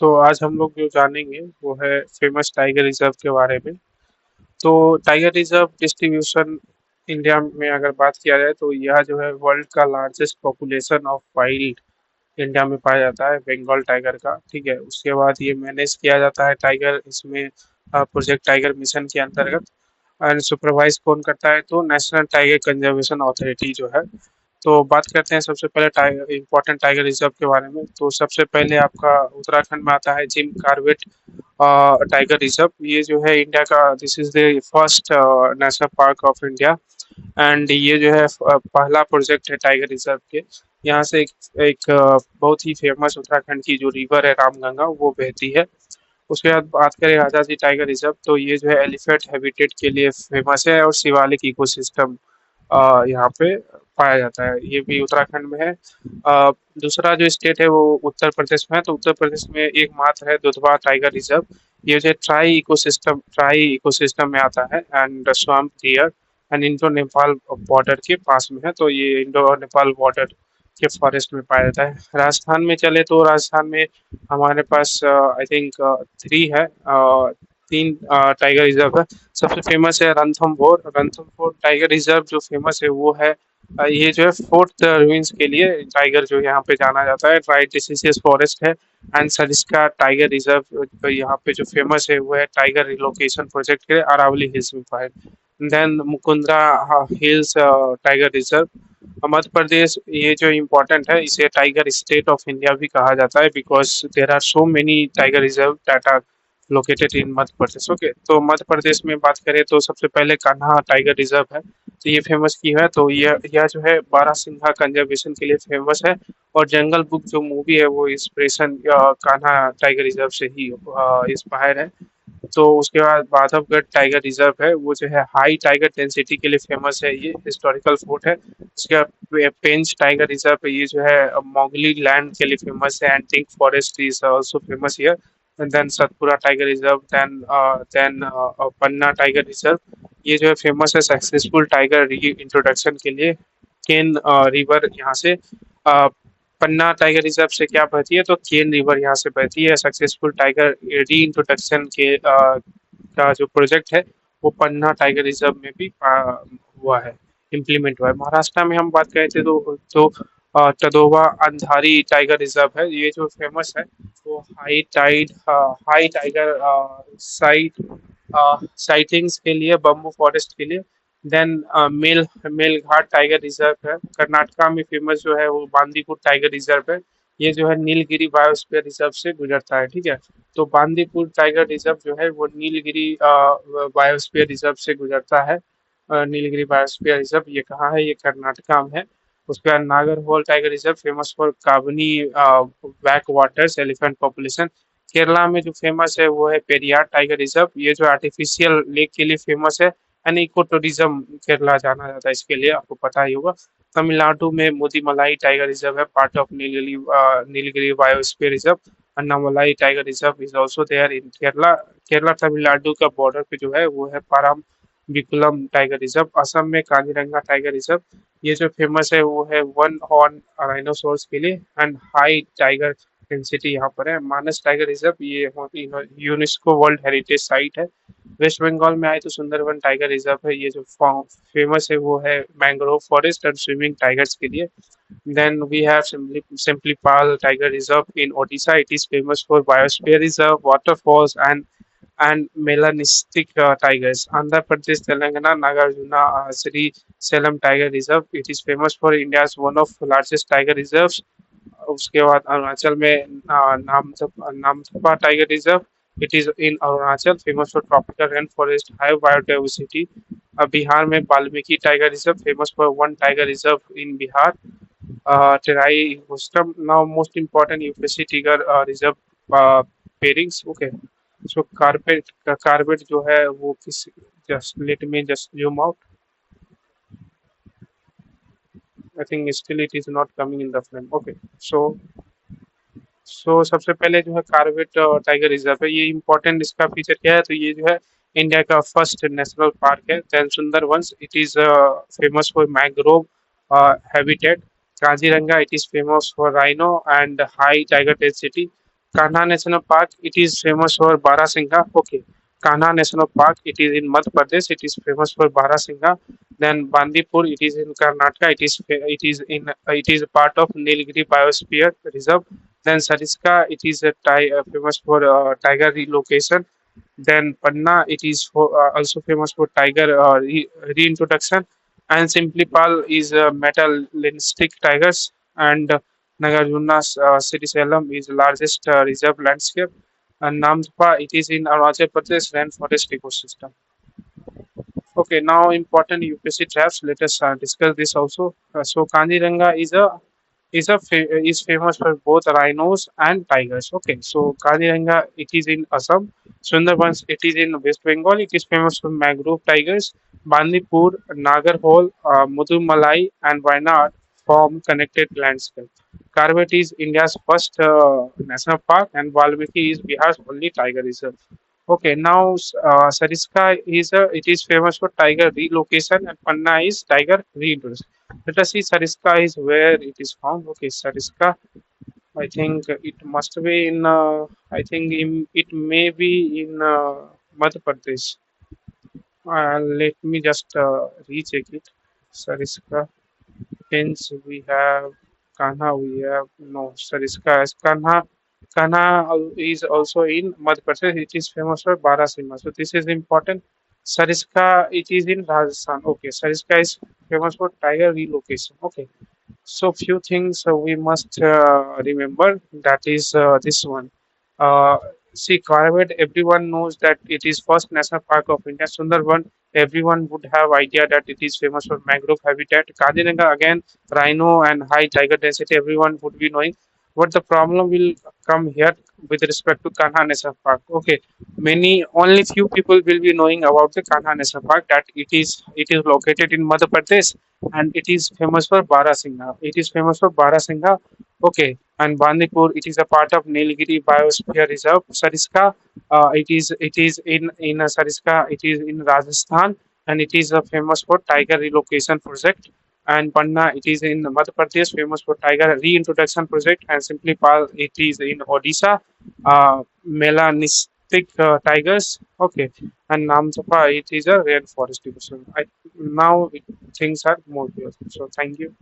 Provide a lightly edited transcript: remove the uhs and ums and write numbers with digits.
तो आज हम लोग जो जानेंगे वो है फेमस टाइगर रिजर्व के बारे में। तो टाइगर रिजर्व डिस्ट्रीब्यूशन इंडिया में अगर बात किया जाए तो यह जो है वर्ल्ड का largest population of wild India में पाया जाता है बंगाल टाइगर का। ठीक है, उसके बाद ये मैनेज किया जाता है टाइगर इसमें प्रोजेक्ट टाइगर मिशन के अंतर्गत। एंड सुपरवाइज कौन करता है तो नेशनल टाइगर कंजर्वेशन अथॉरिटी जो है। तो बात करते हैं सबसे पहले टाइगर इंपॉर्टेंट टाइगर रिजर्व के बारे में। तो सबसे पहले आपका उत्तराखंड में आता है जिम कॉर्बेट टाइगर रिजर्व। ये जो है इंडिया का this is the first national park of India. And ये जो है पहला प्रोजेक्ट है टाइगर रिजर्व के। यहाँ से एक बहुत ही फेमस उत्तराखंड की जो रिवर है रामगंगा वो बहती है। उसके बाद बात करें राजा जी टाइगर रिजर्व। तो ये जो है एलिफेंट हैबिटेट के लिए फेमस है और शिवालिक इकोसिस्टम यहाँ पे पाया जाता है। ये भी उत्तराखंड में है। दूसरा जो स्टेट है वो उत्तर प्रदेश में है। तो उत्तर प्रदेश में एकमात्र है दुधवा टाइगर रिजर्व। ये जो ट्राई इकोसिस्टम में आता है and swamp deer and Indo Nepal border के पास में है। तो ये इंडो नेपाल बॉर्डर के फॉरेस्ट में पाया जाता है। राजस्थान में चले तो राजस्थान में हमारे पास आई थिंक थ्री है, तीन टाइगर रिजर्व है। सबसे फेमस है रणथंभौर टाइगर रिजर्व जो फेमस है वो है ये जो है फोर्थ रूइंस के लिए टाइगर जो यहाँ पे जाना जाता है। ट्राई डिसीजियस फॉरेस्ट है। एंड सरिस्का टाइगर रिजर्व यहाँ पे जो फेमस है वो है टाइगर रिलोकेशन प्रोजेक्ट के लिए अरावली हिल्स में पाए। Then Mukundra hills tiger reserve Madhya Pradesh. ये जो इम्पोर्टेंट है इसे टाइगर स्टेट ऑफ इंडिया भी कहा जाता है because there are so many tiger reserve that are located in Madhya Pradesh. Okay, तो मध्य प्रदेश में बात करें तो सबसे पहले कान्हा टाइगर रिजर्व है। तो ये फेमस की है। तो यह जो है बारहसिंघा कंजर्वेशन के लिए फेमस है। और जंगल बुक जो मूवी है वो इंस्पिरेशन कान्हा टाइगर रिजर्व से ही इंस्पायर है। तो उसके बाद बांधवगढ़ टाइगर रिजर्व है वो जो है हाई टाइगर डेंसिटी के लिए फेमस है। ये हिस्टोरिकल फोर्ट है। उसके बाद पेंच टाइगर रिजर्व ये जो है मोगली लैंड के लिए फेमस है and think forest is also famous here. And then Satpura tiger reserve, then Panna tiger reserve. ये जो है फेमस है सक्सेसफुल टाइगर री इंट्रोडक्शन के लिए। केन रिवर यहाँ से पन्ना टाइगर रिजर्व से क्या बहती है तो केन रिवर यहाँ से बहती है। सक्सेसफुल टाइगर री इंट्रोडक्शन के का जो प्रोजेक्ट है वो पन्ना टाइगर रिजर्व में भी हुआ है, इम्प्लीमेंट हुआ है। महाराष्ट्र में हम बात करें थे तो तदोवा अंधारी टाइगर रिजर्व है। ये जो फेमस है वो हाई टाइगर साइटिंग्स के लिए बम्बू फॉरेस्ट के लिए। देन मेलघाट टाइगर रिजर्व है। कर्नाटका में फेमस जो है वो बांदीपुर टाइगर रिजर्व है। ये जो है नीलगिरी बायोस्फीयर रिजर्व से गुजरता है। ठीक है, तो बांदीपुर टाइगर रिजर्व जो है वो नीलगिरी बायोस्फीयर रिजर्व से गुजरता है। नीलगिरी बायोस्फीयर रिजर्व ये कहाँ है, ये कर्नाटका में है। उसके बाद Nagarhole tiger reserve famous for काबनी back waters elephant population. Kerala में जो फेमस है वो है पेरियार टाइगर रिजर्व। ये जो आर्टिफिशियल लेक के लिए फेमस है एंड इको टूरिज्म केरला जाना जाता है इसके लिए, आपको पता ही होगा। तमिलनाडु में मोदीमलाई टाइगर रिजर्व है part of Nilgiri biosphere reserve. Anamalai tiger reserve is also there in Kerala. Kerala Tamil Nadu का बॉर्डर पे जो है वो है Parambikulam tiger reserve. Assam में काजीरंगा टाइगर रिजर्व। ये जो फेमस है वो है वन हॉर्न राइनोसोर्स के लिए एंड हाई टाइगर डेंसिटी यहाँ पर है। मानस टाइगर रिजर्व ये यूनेस्को वर्ल्ड हेरिटेज साइट है। वेस्ट बंगाल में आए तो सुंदरवन टाइगर रिजर्व है। ये जो फेमस है वो है mangrove forest and swimming tigers के लिए। Then we have Simlipal Tiger Reserve in Odisha. It is famous for biosphere reserve, waterfalls, and melanistic tigers. Andhra Pradesh, Telangana, Nagarjuna, Sri Salem Tiger Reserve. It is famous for India's one of largest tiger reserves. उसके बाद अरुणाचल में Namdapha tiger reserve. It is in Arunachal famous for tropical rainforest high biodiversity. Bihar में Valmiki tiger reserve famous for one tiger reserve in Bihar. Terai Hostam. Now, most important UPSC Tiger Reserve pairings. Okay, so carpet जो है वो किस just let me just zoom out. I think still it is not coming in the frame. Okay, so सबसे पहले जो है Corbett tiger reserve है। ये इम्पोर्टेंट इसका फीचर क्या है तो ये जो है इंडिया का फर्स्ट नेशनल पार्क है। Then Sundarbans it is famous for mangrove habitat. Kaziranga it is famous for rhino and high tiger density. Kanha National Park, it is famous for Barasingha. Okay. Kanha National Park, it is in Madhya Pradesh. It is famous for Barasingha. Then Bandipur, it is in Karnataka. It is a part of Nilgiri Biosphere Reserve. Then Sariska, it is famous for tiger relocation. Then Panna, it is also famous for tiger reintroduction. And Simplipal is metallistic tigers. And Nagarjuna city Salem is the largest reserve landscape. And Namdpha, it is in Arunachal Pradesh rainforest ecosystem. Okay, now important UPSC traps. Let us discuss this also. So Kaziranga is famous for both rhinos and tigers. Okay, so Kaziranga, it is in Assam. Sundarbans, it is in West Bengal. It is famous for mangrove tigers. Bandipur, Nagarhole, Mudumalai, and Wayanad form connected landscape. Carvete is India's first national park, and Valmiki is Bihar's only tiger reserve. Okay, now Sariska it is famous for tiger relocation, and Panna is tiger reintroduction. Let us see Sariska is where it is found. Okay, Sariska. I think it must be in. It may be in Madhya Pradesh. Let me just recheck it. Sariska. Hence we have Kanha. We have no Sariska as Kanha. Kanha is also in Madhya Pradesh. It is famous for Barasima. So this is important. Sariska, it is in Rajasthan. Okay, Sariska is famous for tiger relocation. Okay, so few things we must remember. That is this one. Uh, See, Corvette, everyone knows that it is first national park of India. Sundarban, everyone would have idea that it is famous for mangrove habitat. Kaziranga, again, rhino and high tiger density, everyone would be knowing. What the problem will come here with respect to Kanha National Park. Okay, only few people will be knowing about the Kanha National Park, that it is located in Madhya Pradesh, and it is famous for Barasingha. It is famous for Barasingha. Okay, and Bandipur, it is a part of Nilgiri Biosphere Reserve. Sariska, it is in Sariska, it is in Rajasthan, and it is famous for tiger relocation project. And Panna, it is in Madhya Pradesh, famous for tiger reintroduction project. And simply Pal, it is in Odisha, melanistic tigers. Okay, and Namjapa, it is a rare forest division. Now things are more clear. So thank you.